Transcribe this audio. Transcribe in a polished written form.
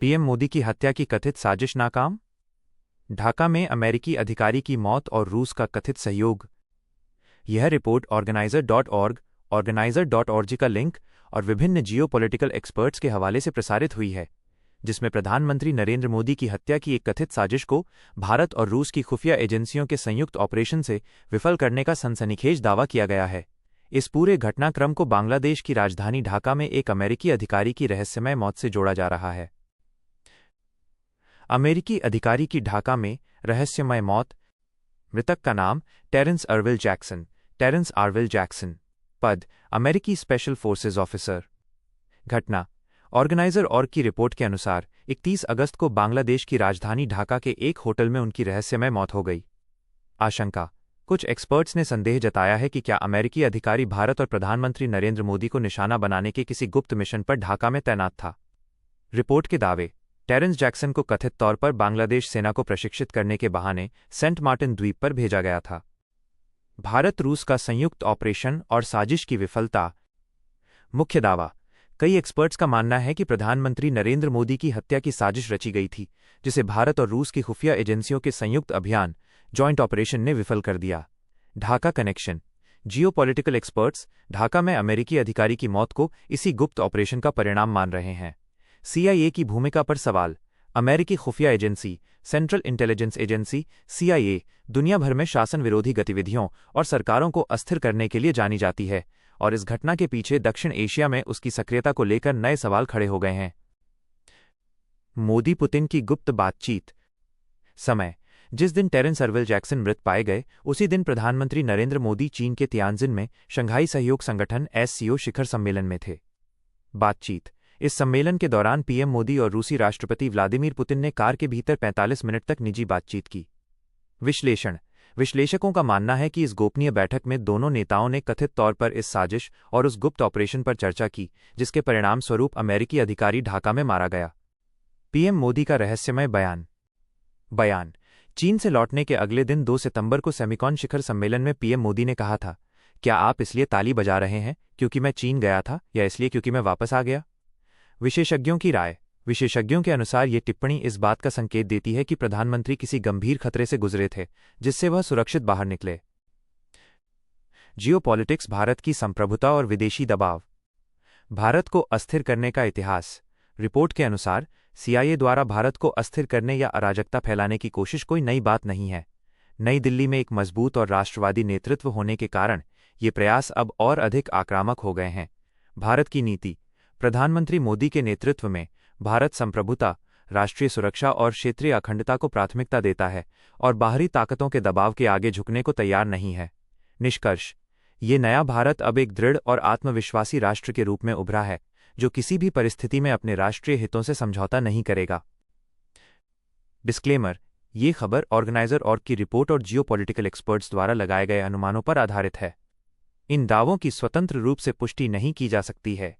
PM Modi की हत्या की कथित साजिश नाकाम। ढाका में अमेरिकी अधिकारी की मौत और रूस का कथित सहयोग। यह रिपोर्ट ऑर्गेनाइजर.org का लिंक और विभिन्न जियोपॉलिटिकल एक्सपर्ट्स के हवाले से प्रसारित हुई है, जिसमें प्रधानमंत्री नरेंद्र मोदी की हत्या की एक कथित साजिश को भारत और रूस की खुफिया एजेंसियों के संयुक्त ऑपरेशन से विफल करने का सनसनीखेज दावा किया गया है। इस पूरे घटनाक्रम को बांग्लादेश की राजधानी ढाका में एक अमेरिकी अधिकारी की रहस्यमय मौत से जोड़ा जा रहा है। अमेरिकी अधिकारी की ढाका में रहस्यमय मौत। मृतक का नाम Terence Orville Jackson. Terence Orville Jackson. पद अमेरिकी स्पेशल फोर्सेज ऑफिसर। घटना ऑर्गेनाइजर.org की रिपोर्ट के अनुसार 31 अगस्त को बांग्लादेश की राजधानी ढाका के एक होटल में उनकी रहस्यमय मौत हो गई। आशंका कुछ एक्सपर्ट्स ने संदेह जताया है कि क्या अमेरिकी अधिकारी भारत और प्रधानमंत्री नरेंद्र मोदी को निशाना बनाने के किसी गुप्त मिशन पर ढाका में तैनात था। रिपोर्ट के दावे टेरेंस जैक्सन को कथित तौर पर बांग्लादेश सेना को प्रशिक्षित करने के बहाने सेंट मार्टिन द्वीप पर भेजा गया था। भारत रूस का संयुक्त ऑपरेशन और साजिश की विफलता। मुख्य दावा कई एक्सपर्ट्स का मानना है कि प्रधानमंत्री नरेंद्र मोदी की हत्या की साजिश रची गई थी, जिसे भारत और रूस की खुफिया एजेंसियों के संयुक्त अभियान जॉइंट ऑपरेशन ने विफल कर दिया। Dhaka connection geopolitical experts Dhaka में अमेरिकी अधिकारी की मौत को इसी गुप्त ऑपरेशन का परिणाम मान रहे हैं। CIA की भूमिका पर सवाल। अमेरिकी खुफिया agency central intelligence agency CIA दुनिया भर में शासन विरोधी गतिविधियों और सरकारों को अस्थिर करने के लिए जानी जाती है, और इस घटना के पीछे दक्षिण एशिया में उसकी सक्रियता को लेकर नए सवाल खड़े हो गए हैं। मोदी पुतिन की गुप्त बातचीत। समय जिस दिन टेरेंस आर्विल जैक्सन मृत पाए गए, उसी दिन प्रधानमंत्री नरेंद्र मोदी चीन के तियानजिन में शंघाई सहयोग संगठन SCO शिखर सम्मेलन में थे। बातचीत इस सम्मेलन के दौरान पीएम मोदी और रूसी राष्ट्रपति व्लादिमीर पुतिन ने कार के भीतर 45 मिनट तक निजी बातचीत की। विश्लेषण विश्लेषकों का मानना है कि इस गोपनीय बैठक में दोनों नेताओं ने कथित तौर पर इस साजिश और उस गुप्त ऑपरेशन पर चर्चा की, जिसके परिणाम स्वरूप अमेरिकी अधिकारी ढाका में मारा गया। पीएम मोदी का रहस्यमय बयान चीन से लौटने के अगले दिन 2 सितंबर को सेमिकॉन शिखर सम्मेलन में पीएम मोदी ने कहा था, क्या आप इसलिए ताली बजा रहे हैं क्योंकि मैं चीन गया था या इसलिए क्योंकि मैं वापस आ गया? विशेषज्ञों की राय विशेषज्ञों के अनुसार ये टिप्पणी इस बात का संकेत देती है कि प्रधानमंत्री किसी गंभीर खतरे से गुजरे थे, जिससे वह सुरक्षित बाहर निकले। जियोपॉलिटिक्स भारत की संप्रभुता और विदेशी दबाव। भारत को अस्थिर करने का इतिहास। रिपोर्ट के अनुसार CIA द्वारा भारत को अस्थिर करने या अराजकता फैलाने की कोशिश कोई नई बात नहीं है। नई दिल्ली में एक मजबूत और राष्ट्रवादी नेतृत्व होने के कारण ये प्रयास अब और अधिक आक्रामक हो गए हैं। भारत की नीति प्रधानमंत्री मोदी के नेतृत्व में भारत संप्रभुता, राष्ट्रीय सुरक्षा और क्षेत्रीय अखंडता को प्राथमिकता देता है और बाहरी ताकतों के दबाव के आगे झुकने को तैयार नहीं है। निष्कर्ष ये नया भारत अब एक दृढ़ और आत्मविश्वासी राष्ट्र के रूप में उभरा है, जो किसी भी परिस्थिति में अपने राष्ट्रीय हितों से समझौता नहीं करेगा। डिस्क्लेमर ये खबर ऑर्गेनाइजर.org की रिपोर्ट और जियोपॉलिटिकल एक्सपर्ट्स द्वारा लगाए गए अनुमानों पर आधारित है। इन दावों की स्वतंत्र रूप से पुष्टि नहीं की जा सकती है।